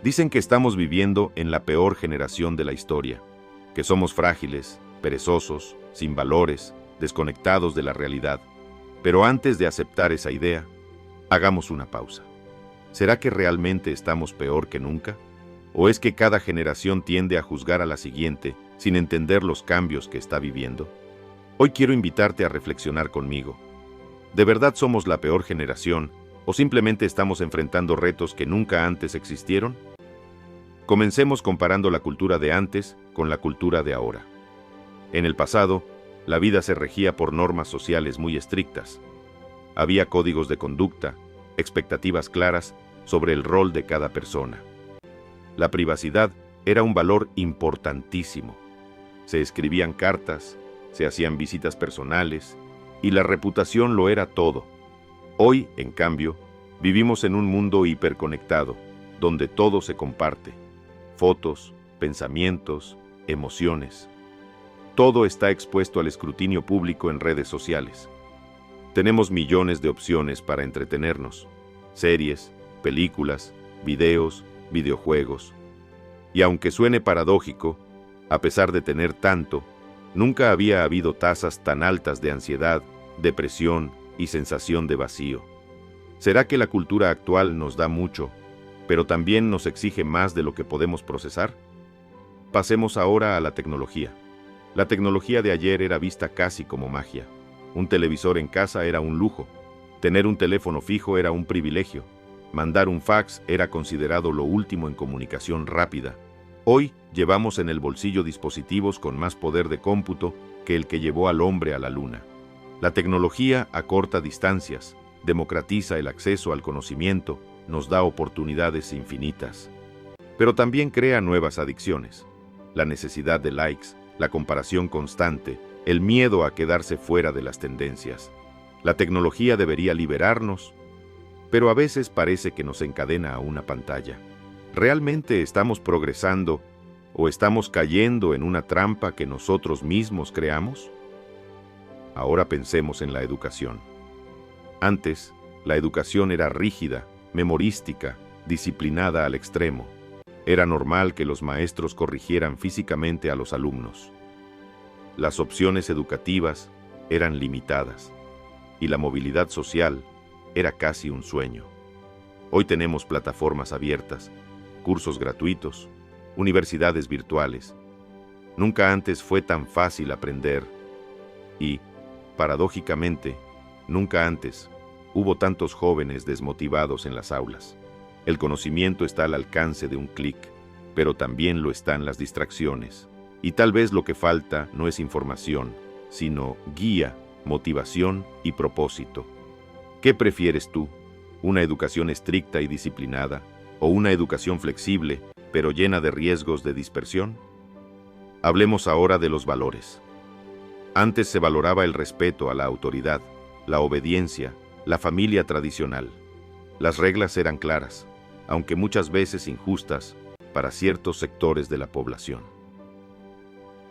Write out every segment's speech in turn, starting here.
Dicen que estamos viviendo en la peor generación de la historia, que somos frágiles, perezosos, sin valores, desconectados de la realidad. Pero antes de aceptar esa idea, hagamos una pausa. ¿Será que realmente estamos peor que nunca? ¿O es que cada generación tiende a juzgar a la siguiente sin entender los cambios que está viviendo? Hoy quiero invitarte a reflexionar conmigo. ¿De verdad somos la peor generación o simplemente estamos enfrentando retos que nunca antes existieron? Comencemos comparando la cultura de antes con la cultura de ahora. En el pasado, la vida se regía por normas sociales muy estrictas. Había códigos de conducta, expectativas claras sobre el rol de cada persona. La privacidad era un valor importantísimo. Se escribían cartas, se hacían visitas personales, y la reputación lo era todo. Hoy, en cambio, vivimos en un mundo hiperconectado, donde todo se comparte. Fotos, pensamientos, emociones. Todo está expuesto al escrutinio público en redes sociales. Tenemos millones de opciones para entretenernos. Series, películas, videos, videojuegos. Y aunque suene paradójico, a pesar de tener tanto, nunca había habido tasas tan altas de ansiedad, depresión y sensación de vacío. ¿Será que la cultura actual nos da mucho, pero también nos exige más de lo que podemos procesar? Pasemos ahora a la tecnología. La tecnología de ayer era vista casi como magia. Un televisor en casa era un lujo. Tener un teléfono fijo era un privilegio. Mandar un fax era considerado lo último en comunicación rápida. Hoy llevamos en el bolsillo dispositivos con más poder de cómputo que el que llevó al hombre a la luna. La tecnología acorta distancias, democratiza el acceso al conocimiento, nos da oportunidades infinitas. Pero también crea nuevas adicciones. La necesidad de likes, la comparación constante, el miedo a quedarse fuera de las tendencias. La tecnología debería liberarnos, pero a veces parece que nos encadena a una pantalla. ¿Realmente estamos progresando o estamos cayendo en una trampa que nosotros mismos creamos? Ahora pensemos en la educación. Antes, la educación era rígida, memorística, disciplinada al extremo. Era normal que los maestros corrigieran físicamente a los alumnos. Las opciones educativas eran limitadas y la movilidad social era casi un sueño. Hoy tenemos plataformas abiertas, cursos gratuitos, universidades virtuales. Nunca antes fue tan fácil aprender y, paradójicamente, nunca antes hubo tantos jóvenes desmotivados en las aulas. El conocimiento está al alcance de un clic, pero también lo están las distracciones. Y tal vez lo que falta no es información, sino guía, motivación y propósito. ¿Qué prefieres tú? ¿Una educación estricta y disciplinada? ¿O una educación flexible, pero llena de riesgos de dispersión? Hablemos ahora de los valores. Antes se valoraba el respeto a la autoridad, la obediencia, la familia tradicional. Las reglas eran claras, aunque muchas veces injustas, para ciertos sectores de la población.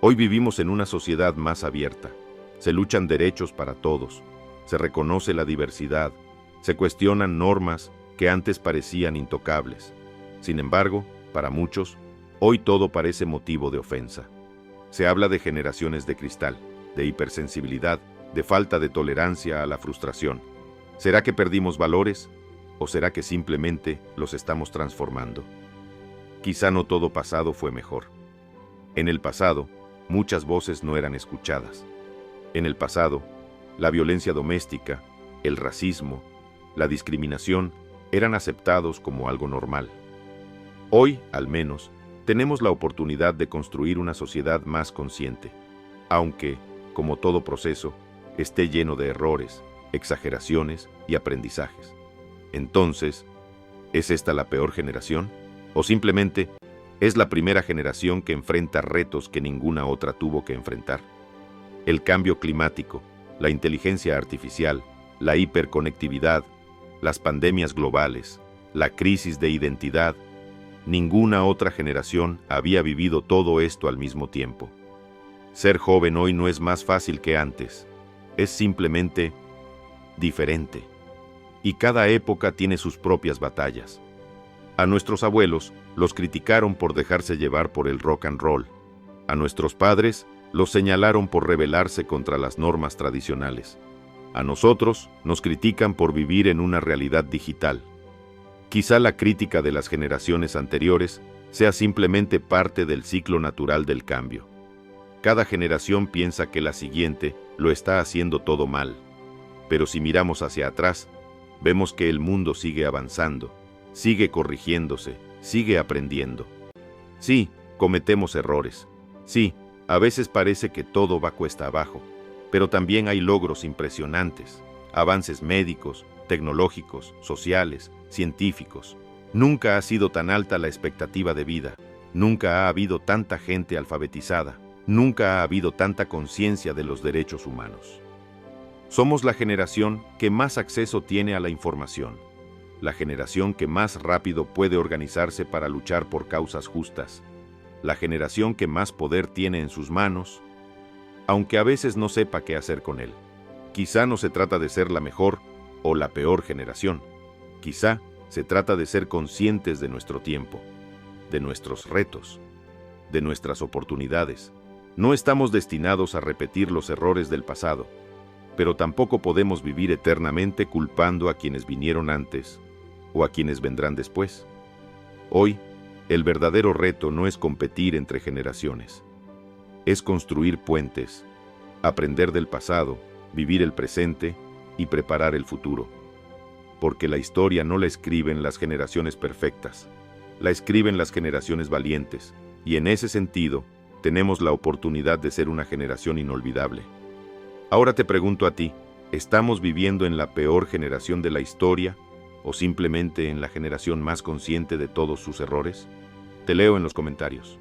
Hoy vivimos en una sociedad más abierta. Se luchan derechos para todos, se reconoce la diversidad, se cuestionan normas que antes parecían intocables. Sin embargo, para muchos, hoy todo parece motivo de ofensa. Se habla de generaciones de cristal, de hipersensibilidad, de falta de tolerancia a la frustración. ¿Será que perdimos valores o será que simplemente los estamos transformando? Quizá no todo pasado fue mejor. En el pasado, muchas voces no eran escuchadas. En el pasado, la violencia doméstica, el racismo, la discriminación eran aceptados como algo normal. Hoy, al menos, tenemos la oportunidad de construir una sociedad más consciente, aunque, como todo proceso, esté lleno de errores, exageraciones y aprendizajes. Entonces, ¿es esta la peor generación? ¿O simplemente es la primera generación que enfrenta retos que ninguna otra tuvo que enfrentar? El cambio climático, la inteligencia artificial, la hiperconectividad, las pandemias globales, la crisis de identidad. Ninguna otra generación había vivido todo esto al mismo tiempo. Ser joven hoy no es más fácil que antes, es simplemente diferente. Y cada época tiene sus propias batallas. A nuestros abuelos los criticaron por dejarse llevar por el rock and roll. A nuestros padres los señalaron por rebelarse contra las normas tradicionales. A nosotros nos critican por vivir en una realidad digital. Quizá la crítica de las generaciones anteriores sea simplemente parte del ciclo natural del cambio. Cada generación piensa que la siguiente lo está haciendo todo mal. Pero si miramos hacia atrás, vemos que el mundo sigue avanzando, sigue corrigiéndose, sigue aprendiendo. Sí, cometemos errores. Sí, a veces parece que todo va cuesta abajo, pero también hay logros impresionantes, avances médicos, tecnológicos, sociales, científicos. Nunca ha sido tan alta la expectativa de vida, nunca ha habido tanta gente alfabetizada, nunca ha habido tanta conciencia de los derechos humanos. Somos la generación que más acceso tiene a la información, la generación que más rápido puede organizarse para luchar por causas justas, la generación que más poder tiene en sus manos, aunque a veces no sepa qué hacer con él. Quizá no se trata de ser la mejor o la peor generación, quizá se trata de ser conscientes de nuestro tiempo, de nuestros retos, de nuestras oportunidades. No estamos destinados a repetir los errores del pasado, pero tampoco podemos vivir eternamente culpando a quienes vinieron antes o a quienes vendrán después. Hoy, el verdadero reto no es competir entre generaciones, es construir puentes, aprender del pasado, vivir el presente y preparar el futuro. Porque la historia no la escriben las generaciones perfectas, la escriben las generaciones valientes, y en ese sentido, tenemos la oportunidad de ser una generación inolvidable. Ahora te pregunto a ti, ¿estamos viviendo en la peor generación de la historia o simplemente en la generación más consciente de todos sus errores? Te leo en los comentarios.